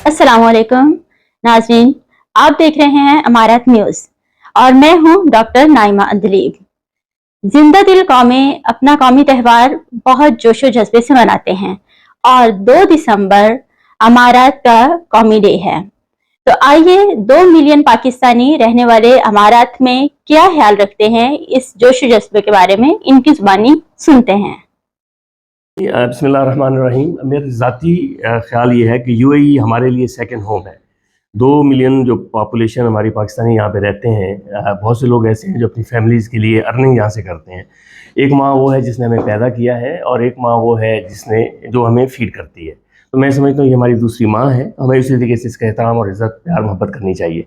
अस्सलाम वालेकुम नाज़रीन, आप देख रहे हैं अमारत न्यूज़ और मैं हूं डॉक्टर नाइमा अंदलीब। जिंदा दिल कौमें अपना कौमी त्यौहार बहुत जोशो जज्बे से मनाते हैं और 2 दिसंबर अमारात का कौमी डे है। तो आइए 2 मिलियन पाकिस्तानी रहने वाले अमारात में क्या ख्याल रखते हैं, इस जोशो जज्बे के बारे में इनकी जुबानी सुनते हैं। बिस्मिल्लाहिर्रहमानिर्रहीम। मेरा ज़ाती ख्याल ये है कि यूएई हमारे लिए सेकंड होम है। 2 मिलियन जो पॉपुलेशन हमारी पाकिस्तानी यहाँ पे रहते हैं, बहुत से लोग ऐसे हैं जो अपनी फैमिलीज़ के लिए अर्निंग यहाँ से करते हैं। एक माँ वो है जिसने हमें पैदा किया है और एक माँ वो है जो हमें फीड करती है। तो मैं समझता हूँ ये हमारी दूसरी माँ है, हमें उसी तरीके से इसका एहतराम और इज़्ज़त प्यार मोहब्बत करनी चाहिए।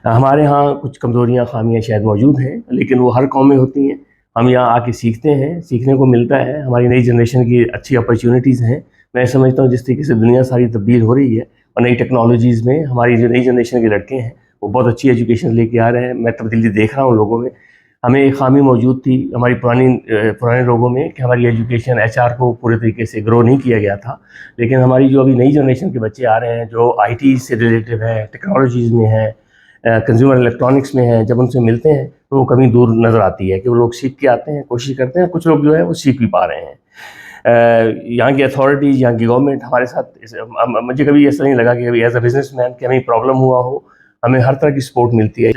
हमारे यहाँ कुछ कमज़ोरियाँ खामियाँ शायद मौजूद हैं, लेकिन वो हर कौम में होती हैं। हम यहाँ आके सीखते हैं, सीखने को मिलता है, हमारी नई जनरेशन की अच्छी अपॉर्चुनिटीज़ हैं। मैं समझता हूँ जिस तरीके से दुनिया सारी तब्दील हो रही है और नई टेक्नोलॉजीज़ में हमारी जो नई जनरेशन के लड़के हैं वो बहुत अच्छी एजुकेशन लेके आ रहे हैं। मैं तब्दीली देख रहा हूँ लोगों में। हमें एक खामी मौजूद थी हमारी पुराने लोगों में कि हमारी एजुकेशन एचआर को पूरे तरीके से ग्रो नहीं किया गया था। लेकिन हमारी जो अभी नई जनरेशन के बच्चे आ रहे हैं जो आईटी से रिलेटिव है, टेक्नोलॉजीज़ में है, कंज्यूमर इलेक्ट्रॉनिक्स में है, जब उनसे मिलते हैं तो वो कमी दूर नज़र आती है कि वो लोग सीख के आते हैं, कोशिश करते हैं। कुछ लोग जो है वो सीख भी पा रहे हैं। यहाँ की अथॉरिटीज़, यहाँ की गवर्नमेंट हमारे साथ, मुझे कभी ऐसा नहीं लगा कि कभी एज अ बिजनेसमैन कि हमें प्रॉब्लम हुआ हो। हमें हर तरह की सपोर्ट मिलती है।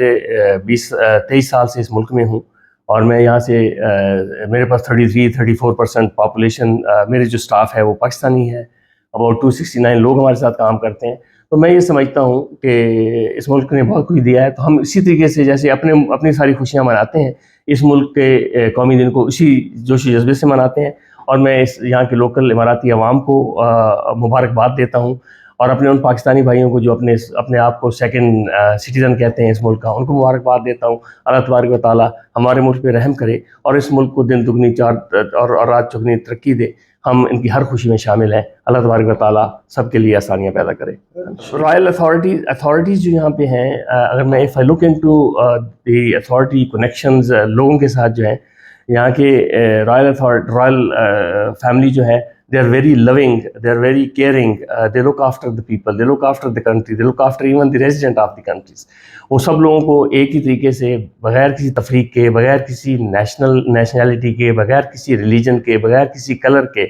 23 साल से इस मुल्क में हूँ और मैं यहाँ से मेरे पास 33-34% पॉपुलेशन, मेरे जो स्टाफ है वो पाकिस्तानी है। अबाउट 269 लोग हमारे साथ काम करते हैं। तो मैं ये समझता हूँ कि इस मुल्क ने बहुत कुछ दिया है, तो हम इसी तरीके से जैसे अपनी सारी खुशियाँ मनाते हैं, इस मुल्क के कौमी दिन को इसी जोश जज्बे से मनाते हैं। और मैं यहाँ के लोकल इमाराती अवाम को मुबारकबाद देता हूँ और अपने उन पाकिस्तानी भाइयों को जो अपने आप को सेकंड सिटीज़न कहते हैं इस मुल्क का, उनको मुबारकबाद देता हूँ। अल्लाह तबारक व तआला हमारे मुल्क पे रहम करे और इस मुल्क को दिन दुगनी और रात चौगनी तरक्की दे। हम इनकी हर खुशी में शामिल हैं। अल्लाह तबारक व तआला सबके लिए आसानियाँ पैदा करे। रॉयल अथॉरिटीज़ जो यहाँ पे हैं, अगर मैं if I look into the authority connections लोगों के साथ जो है, यहाँ के रॉयल फैमिली जो है, they are very loving, they are very caring, they look after the people, they look after the country, they look after even the resident of the countries. वो सब लोगों को एक ही तरीके से, बगैर किसी तफरीक के, बगैर किसी नेशनैलिटी के, बगैर किसी रिलीजन के, बगैर किसी कलर के,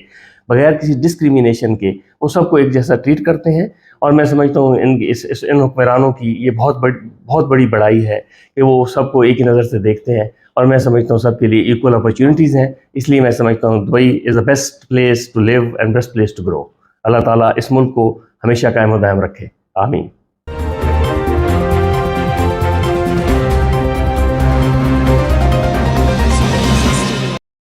बगैर किसी डिस्क्रिमिनेशन के, वो सबको एक जैसा ट्रीट करते हैं। और मैं समझता हूँ इन हुक्मरानों की ये बहुत बड़ी बड़ाई है कि वो सबको एक ही नज़र से देखते हैं। और मैं समझता हूँ सबके लिए इक्वल अपॉर्चुनिटीज़ हैं। इसलिए मैं समझता हूँ Dubai is the best place to live and best place to grow. अल्लाह ताला इस मुल्क को हमेशा कायम व दायम रखे। आमीन।